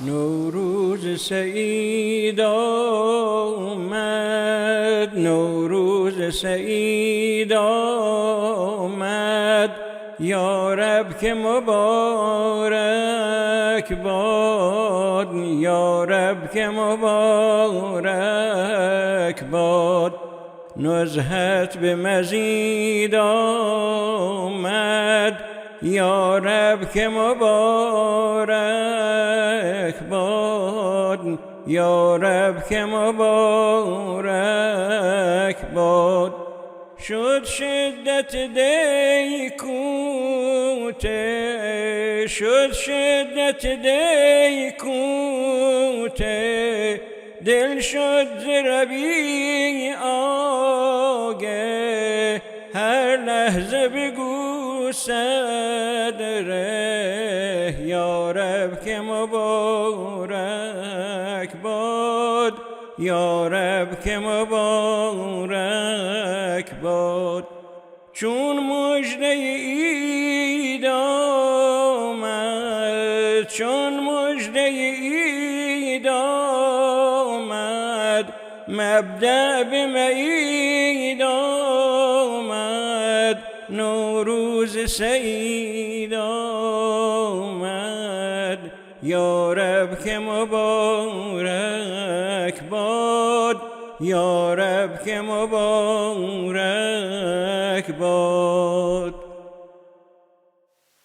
نوروز سعید آمد، نوروز سعید آمد، یا رب که مبارک باد، یا رب که مبارک باد. نزهت به مزید آمد، یا رب که مبارک باد، یا رب که مبارک باد. شد شدت دی کوته، شد شدت دی کوته، دل شد ز ربیع آگه، هر لحظه بگو صدره، یا رب که مبارک باد، یا رب که مبارک باد. چون مژده عید آمد، چون مژده عید آمد، مبدأ به معید آمد، نوروز سعید آمد، یا رب که مبارک باد، یا رب که مبارک باد.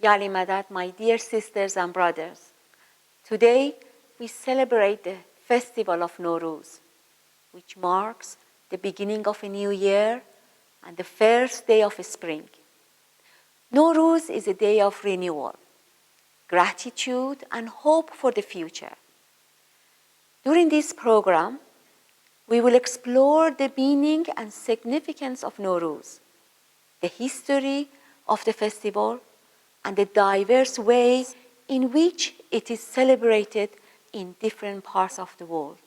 Yali Madad, my dear sisters and brothers, today we celebrate the festival of Nowruz, which marks the beginning of a new year and the first day of spring. Nowruz is a day of renewal, gratitude and hope for the future. During this program, we will explore the meaning and significance of Nowruz, the history of the festival, and the diverse ways in which it is celebrated in different parts of the world.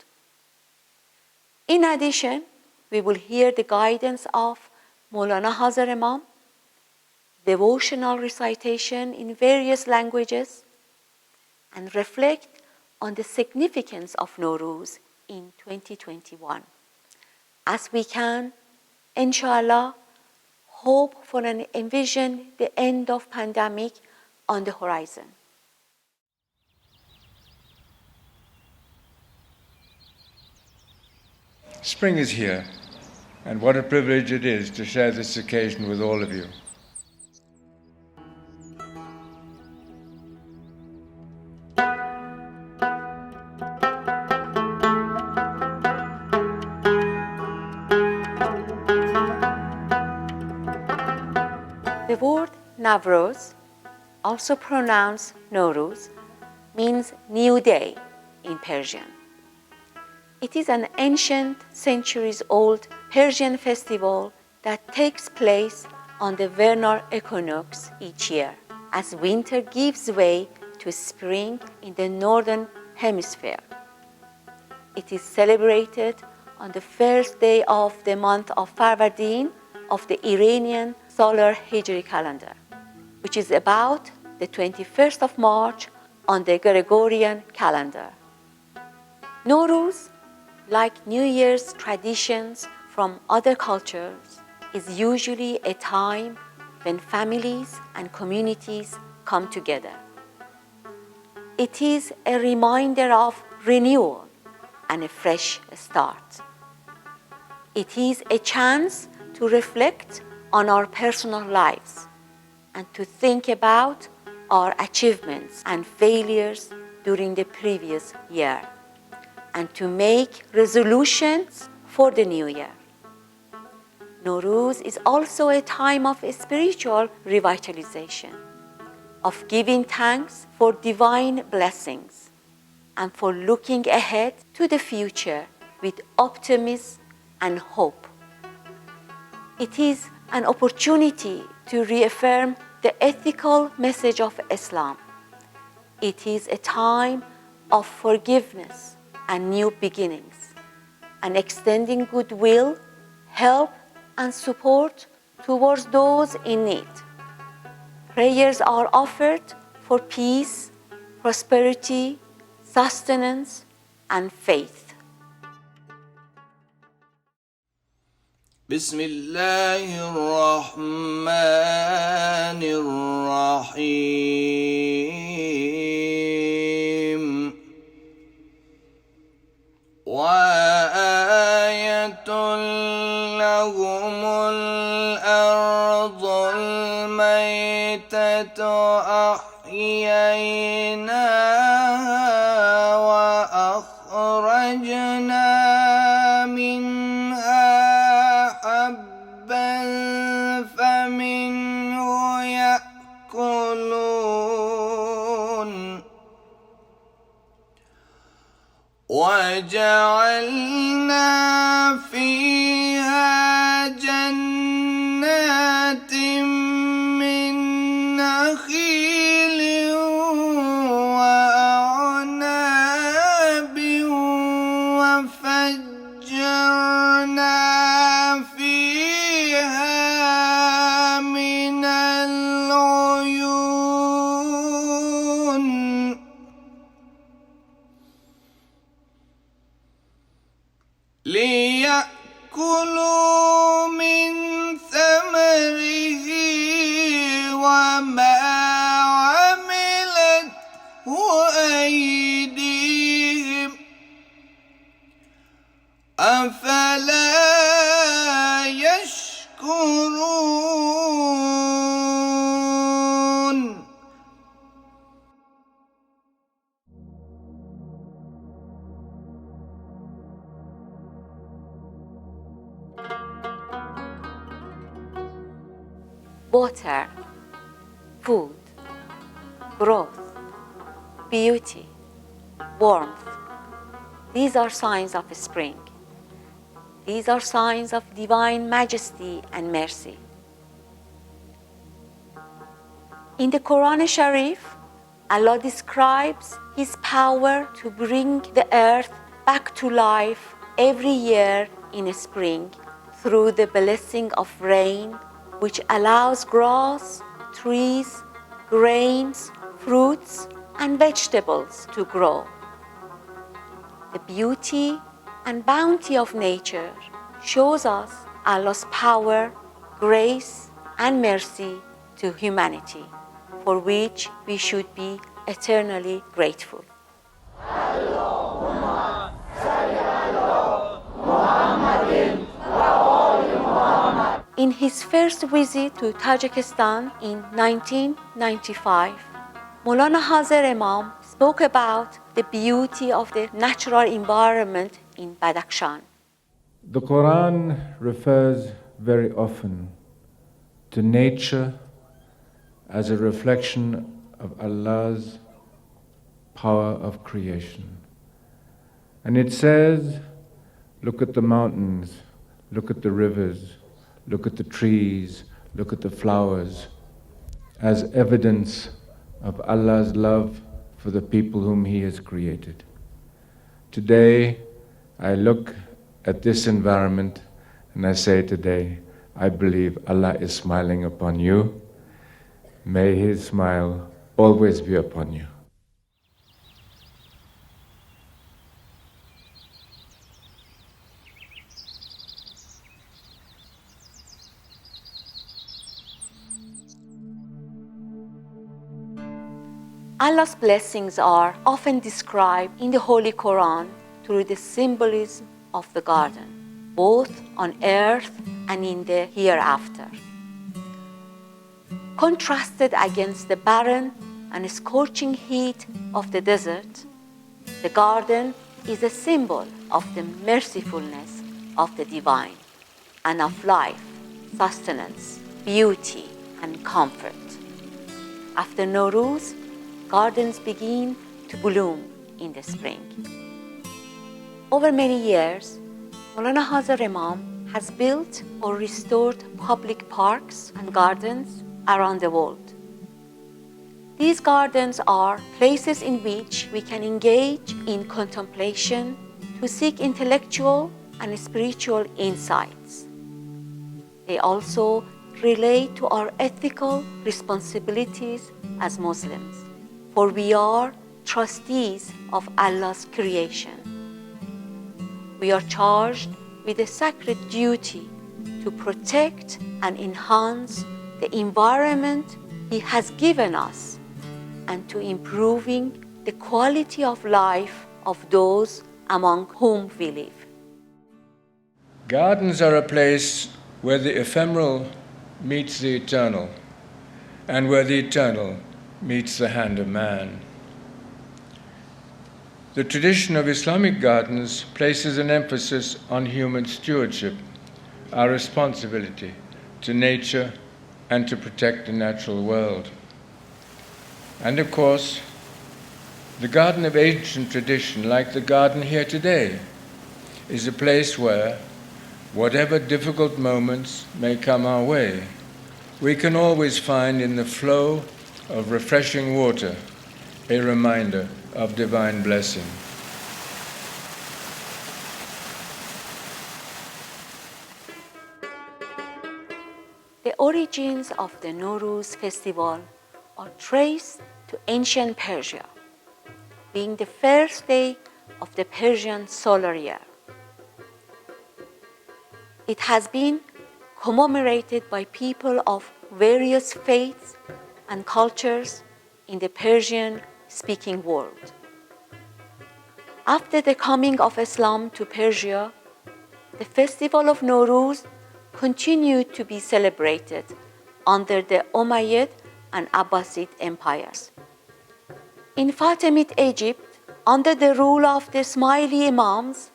In addition, we will hear the guidance of Mawlana Hazar Imam, devotional recitation in various languages, and reflect on the significance of Nowruz in 2021. As we can, inshallah, hope for and envision the end of pandemic on the horizon. Spring is here, and what a privilege it is to share this occasion with all of you. The word Navroz, also pronounced Nowruz, means new day in Persian. It is an ancient, centuries-old Persian festival that takes place on the vernal equinox each year, as winter gives way to spring in the northern hemisphere. It is celebrated on the first day of the month of Farvardin of the Iranian solar Hijri calendar, which is about the 21st of March on the Gregorian calendar. Nowruz, like New Year's traditions from other cultures, is usually a time when families and communities come together. It is a reminder of renewal and a fresh start. It is a chance to reflect on our personal lives and to think about our achievements and failures during the previous year, and to make resolutions for the new year. Nowruz is also a time of spiritual revitalization, of giving thanks for divine blessings, and for looking ahead to the future with optimism and hope. It is an opportunity to reaffirm the ethical message of Islam. It is a time of forgiveness and new beginnings, and extending goodwill, help, and support towards those in need. Prayers are offered for peace, prosperity, sustenance, and faith. بسم الله الرحمن الرحيم وآية لهم الأرض الميتة أحييناها وأخرجنا منها حبا فمنه يأكلون وجعلنا فيها جنات من نخيل وأعناب وفجرنا فيها من العيون ليأكلوا من ثمره وما عملته أيديهم أفلا يشكرون Water, food, growth, beauty, warmth. These are signs of spring. These are signs of divine majesty and mercy. In the Qur'an Sharif, Allah describes His power to bring the earth back to life every year in spring through the blessing of rain, which allows grass, trees, grains, fruits, and vegetables to grow. The beauty and bounty of nature shows us Allah's power, grace, and mercy to humanity, for which we should be eternally grateful. In his first visit to Tajikistan in 1995, Mawlana Hazar Imam spoke about the beauty of the natural environment in Badakhshan. The Quran refers very often to nature as a reflection of Allah's power of creation. And it says, look at the mountains, look at the rivers, look at the trees, look at the flowers, as evidence of Allah's love for the people whom He has created. Today, I look at this environment and I say today, I believe Allah is smiling upon you. May His smile always be upon you. Allah's blessings are often described in the Holy Quran through the symbolism of the garden, both on earth and in the hereafter. Contrasted against the barren and scorching heat of the desert, the garden is a symbol of the mercifulness of the divine and of life, sustenance, beauty, and comfort. After Nowruz, gardens begin to bloom in the spring. Over many years, Mawlana Hazar Imam has built or restored public parks and gardens around the world. These gardens are places in which we can engage in contemplation to seek intellectual and spiritual insights. They also relate to our ethical responsibilities as Muslims, for we are trustees of Allah's creation. We are charged with the sacred duty to protect and enhance the environment He has given us and to improving the quality of life of those among whom we live. Gardens are a place where the ephemeral meets the eternal, and where the eternal meets the hand of man. The tradition of Islamic gardens places an emphasis on human stewardship, our responsibility to nature and to protect the natural world. And of course, the garden of ancient tradition, like the garden here today, is a place where, whatever difficult moments may come our way, we can always find in the flow of refreshing water a reminder of divine blessing. The origins of the Nowruz festival are traced to ancient Persia, being the first day of the Persian solar year. It has been commemorated by people of various faiths and cultures in the Persian-speaking world. After the coming of Islam to Persia, the festival of Nowruz continued to be celebrated under the Umayyad and Abbasid empires. In Fatimid Egypt, under the rule of the Ismaili Imams,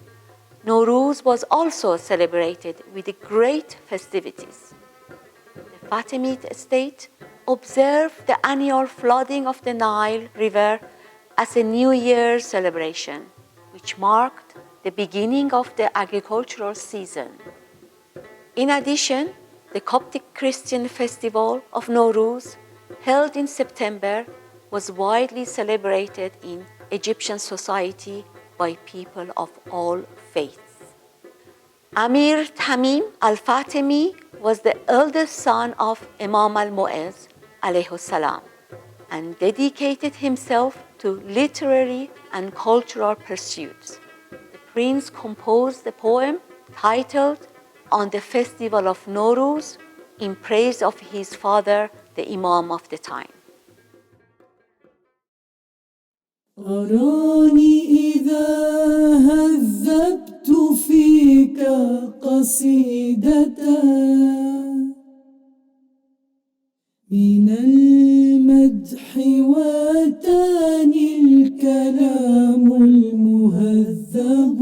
Nowruz was also celebrated with great festivities. The Fatimid state observed the annual flooding of the Nile River as a New Year's celebration, which marked the beginning of the agricultural season. In addition, the Coptic Christian festival of Nowruz, held in September, was widely celebrated in Egyptian society by people of all faiths. Amir Tamim al-Fatimi was the eldest son of Imam al-Mu'izz alayhi salam and dedicated himself to literary and cultural pursuits. The prince composed a poem titled On the Festival of Nowruz in praise of his father, the Imam of the time. أراني إذا هذبت فيك قصيدة من المدح واتاني الكلام المهذب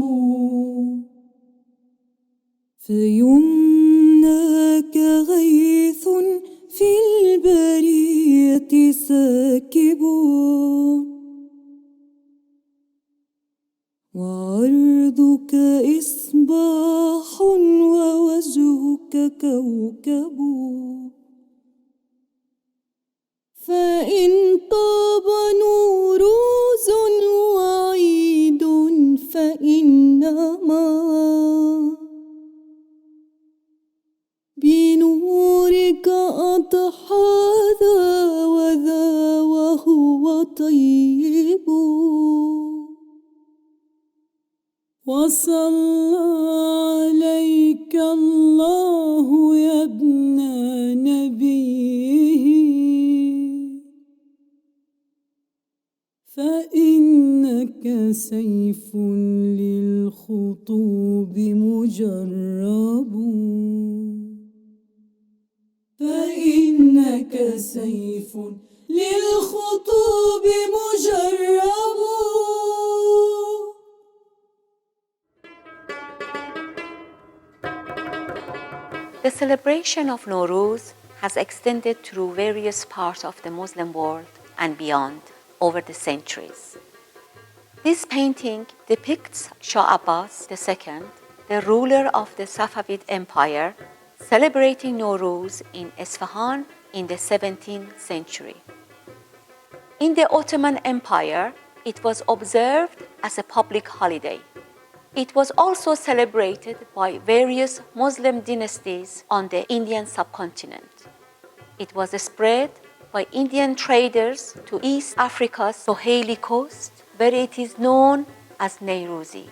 فيمناك غيث في البرية ساكب وعرضك إصباح ووجهك كوكب فإن طاب نوروز وعيد فإنما بنورك أضحى ذا وذا وهو طيب وصلى عليك الله يا ابن نبيه فإنك سيف للخطوب مجرب فإنك سيف للخطوب مجرب. The celebration of Nowruz has extended through various parts of the Muslim world and beyond over the centuries. This painting depicts Shah Abbas II, the ruler of the Safavid Empire, celebrating Nowruz in Isfahan in the 17th century. In the Ottoman Empire, it was observed as a public holiday. It was also celebrated by various Muslim dynasties on the Indian subcontinent. It was spread by Indian traders to East Africa's Soheli coast, where it is known as Nowrozi.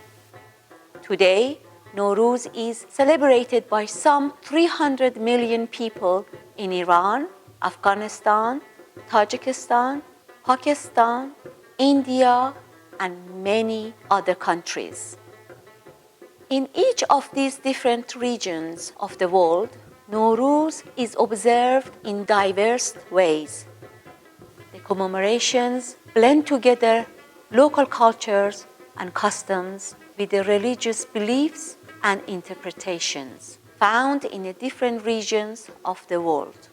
Today, Nowruz is celebrated by some 300 million people in Iran, Afghanistan, Tajikistan, Pakistan, India, and many other countries. In each of these different regions of the world, Nowruz is observed in diverse ways. The commemorations blend together local cultures and customs with the religious beliefs and interpretations found in the different regions of the world.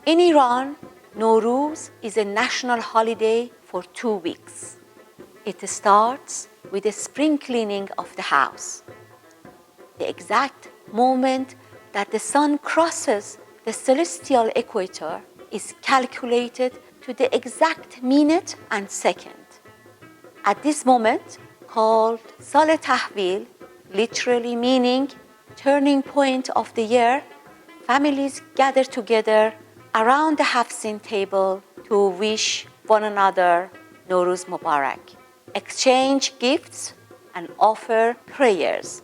In Iran, Nowruz is a national holiday for 2 weeks. It starts with the spring cleaning of the house. The exact moment that the sun crosses the celestial equator is calculated to the exact minute and second. At this moment, called Sal Tahvil, literally meaning turning point of the year, families gather together around the Haft Seen table to wish one another Nowruz Mubarak, exchange gifts, and offer prayers.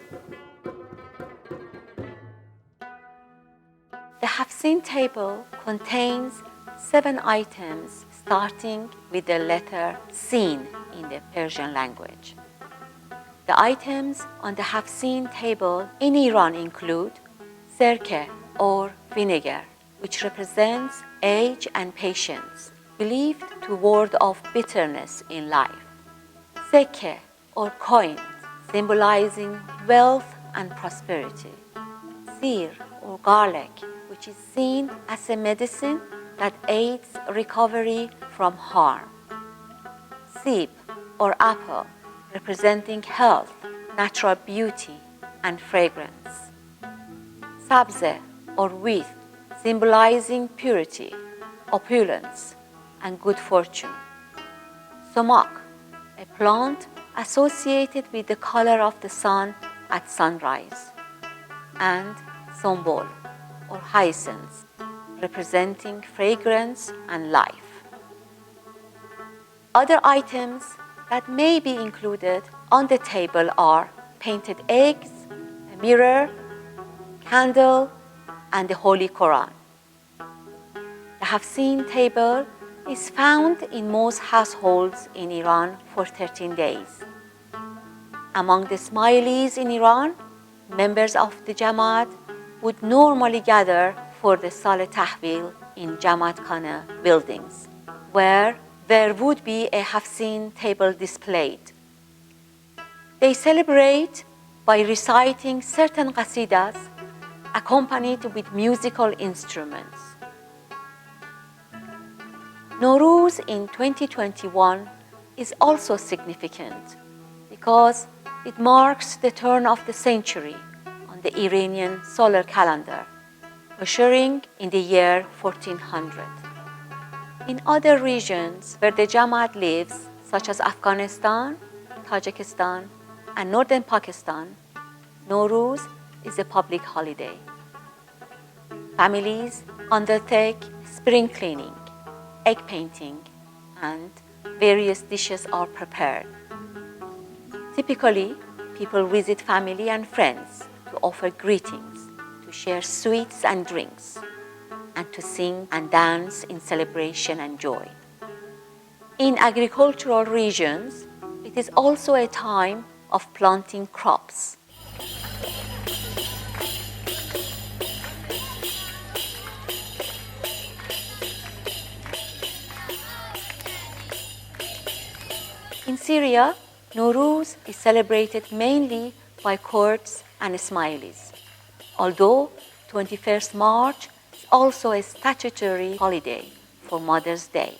The Haft Seen table contains 7 items starting with the letter Seen in the Persian language. The items on the Haft Seen table in Iran include sirke or vinegar, which represents age and patience, believed to ward off bitterness in life. Sekke or coin, symbolizing wealth and prosperity. Sir or garlic, which is seen as a medicine that aids recovery from harm. Sib or apple, representing health, natural beauty, and fragrance. Sabze or wheat, symbolizing purity, opulence, and good fortune. Sumak, a plant associated with the color of the sun at sunrise. And sombol or hyacinth, representing fragrance and life. Other items that may be included on the table are painted eggs, a mirror, candle, and the Holy Qur'an. The Haft Seen table is found in most households in Iran for 13 days. Among the Ismailis in Iran, members of the Jamaat would normally gather for the Sal Tahvil in Jamaat Khana buildings, where there would be a Haft Seen table displayed. They celebrate by reciting certain qasidas accompanied with musical instruments. Nowruz in 2021 is also significant because it marks the turn of the century on the Iranian solar calendar, ushering in the year 1400. In other regions where the Jamaat lives, such as Afghanistan, Tajikistan, and northern Pakistan, Nowruz is a public holiday. Families undertake spring cleaning, egg painting, and various dishes are prepared. Typically, people visit family and friends to offer greetings, to share sweets and drinks, and to sing and dance in celebration and joy. In agricultural regions, it is also a time of planting crops. In Syria, Nowruz is celebrated mainly by Kurds and Ismailis, although 21st March is also a statutory holiday for Mother's Day.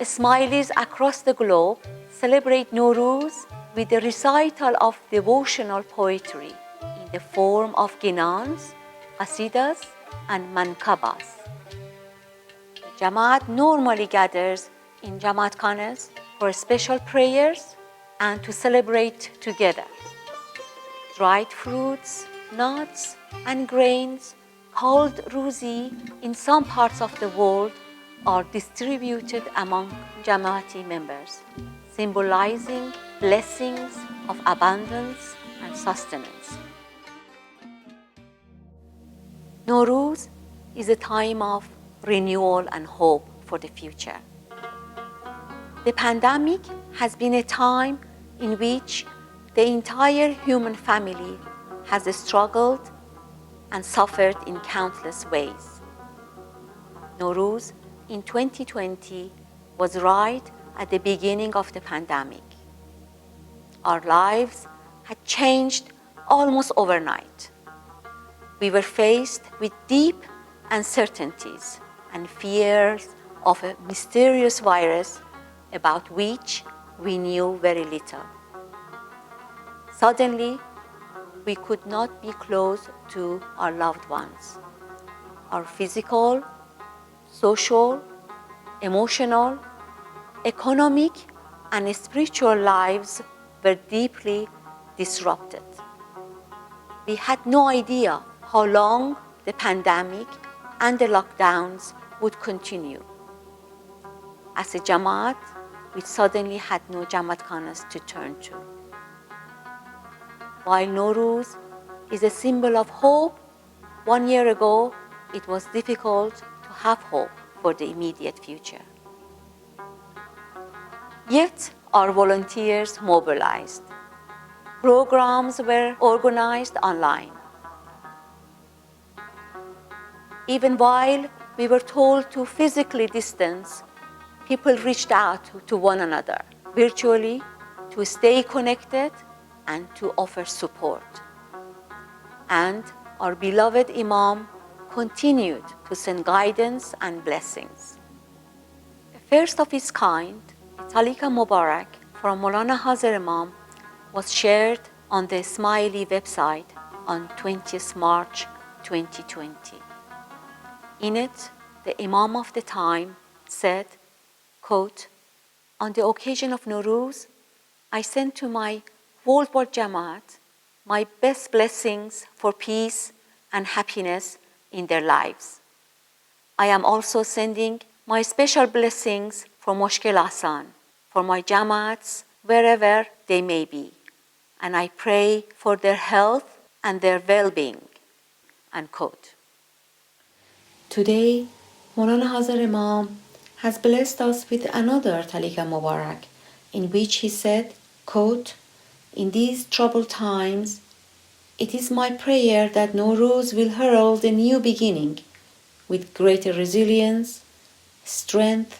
Ismailis across the globe celebrate Nowruz with the recital of devotional poetry in the form of ginans, qasidas, and mankabas. The Jamaat normally gathers in Jamaat Khanas for special prayers and to celebrate together. Dried fruits, nuts and grains called rozi in some parts of the world are distributed among Jamaati members, symbolizing blessings of abundance and sustenance. Nowruz is a time of renewal and hope for the future. The pandemic has been a time in which the entire human family has struggled and suffered in countless ways. Nowruz in 2020 was right at the beginning of the pandemic. Our lives had changed almost overnight. We were faced with deep uncertainties and fears of a mysterious virus about which we knew very little. Suddenly, we could not be close to our loved ones. Our physical, social, emotional, economic, and spiritual lives were deeply disrupted. We had no idea how long the pandemic and the lockdowns would continue. As a Jamaat, we suddenly had no Jamaat khanas to turn to. While Nowruz is a symbol of hope, 1 year ago it was difficult to have hope for the immediate future. Yet our volunteers mobilized. Programs were organized online. Even while we were told to physically distance, people reached out to one another virtually to stay connected and to offer support. And our beloved Imam continued to send guidance and blessings. The first of its kind, a Talika Mubarak from Mawlana Hazar Imam, was shared on the Smiley website on 20th March 2020. In it, the Imam of the time said, quote, "On the occasion of Nowruz, I send to my worldwide Jamaat my best blessings for peace and happiness in their lives. I am also sending my special blessings for Mushkil Asan, for my Jamaats wherever they may be, and I pray for their health and their well-being," unquote. Today, Mawlana Hazar Imam has blessed us with another Talika Mubarak, in which he said, quote, "In these troubled times, it is my prayer that Nowruz will herald a new beginning with greater resilience, strength,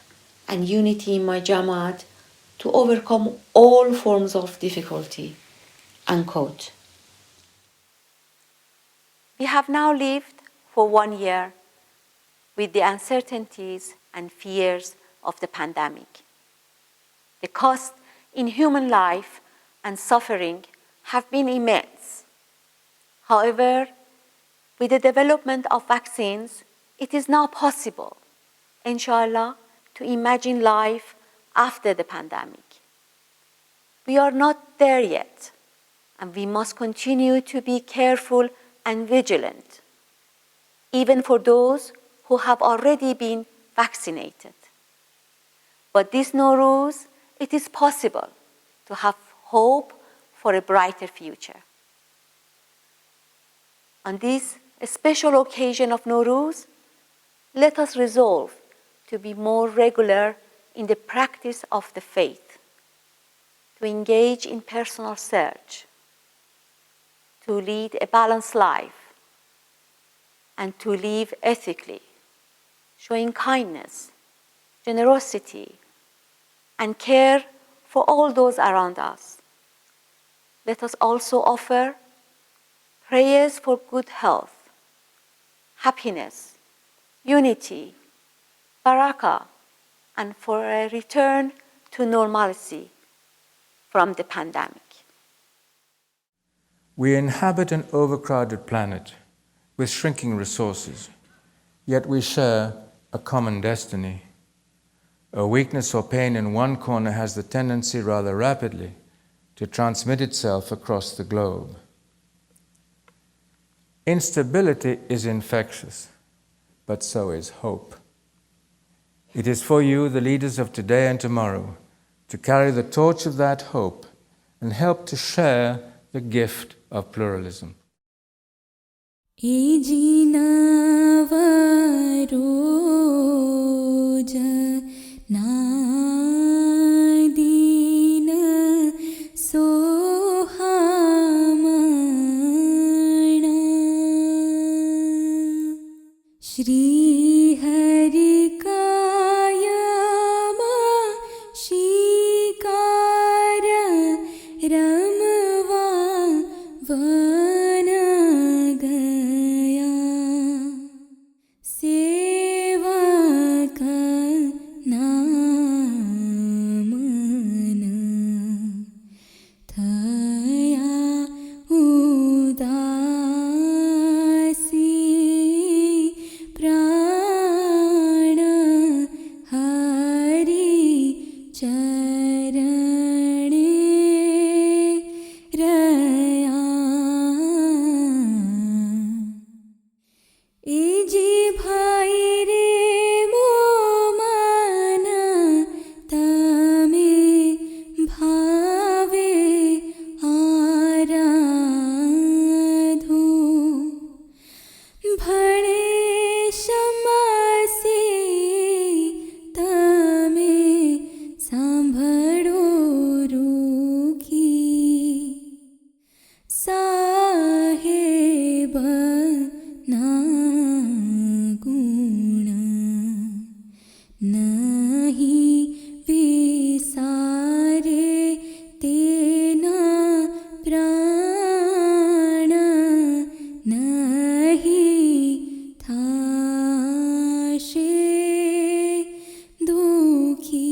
and unity in my Jamaat to overcome all forms of difficulty," unquote. We have now lived for 1 year with the uncertainties and fears of the pandemic. The cost in human life and suffering have been immense. However, with the development of vaccines, it is now possible, inshallah, to imagine life after the pandemic. We are not there yet, and we must continue to be careful and vigilant, even for those who have already been vaccinated. But this Nowruz, it is possible to have hope for a brighter future. On this special occasion of Nowruz, let us resolve to be more regular in the practice of the faith, to engage in personal search, to lead a balanced life, and to live ethically, showing kindness, generosity, and care for all those around us. Let us also offer prayers for good health, happiness, unity, barakah, and for a return to normalcy from the pandemic. We inhabit an overcrowded planet with shrinking resources, yet we share a common destiny. A weakness or pain in one corner has the tendency rather rapidly to transmit itself across the globe. Instability is infectious, but so is hope. It is for you, the leaders of today and tomorrow, to carry the torch of that hope and help to share the gift of pluralism. Shri Hari Kayama Shikara Ramva Vana Gaya Seva Ka Namana Thaya Udasi Prana Hari Charane Raya Eji bhai re mo mana tame bhave aradhu bhane shamasi tame sambhado rukhi sahib na guna nahi visare tena prana nahi thashe dukhi.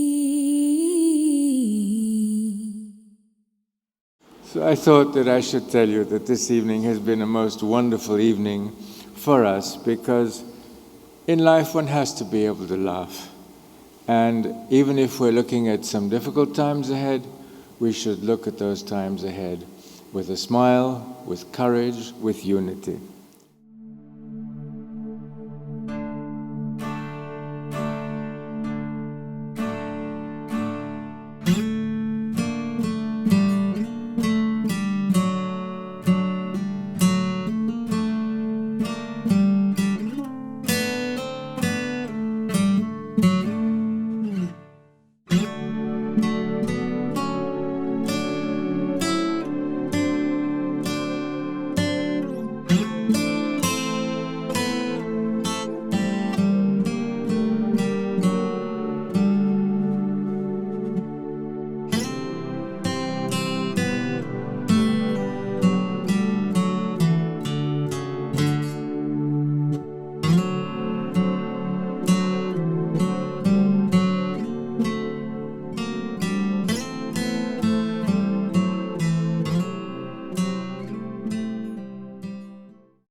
So I thought that I should tell you that this evening has been a most wonderful evening for us, because in life one has to be able to laugh. And even if we're looking at some difficult times ahead, we should look at those times ahead with a smile, with courage, with unity.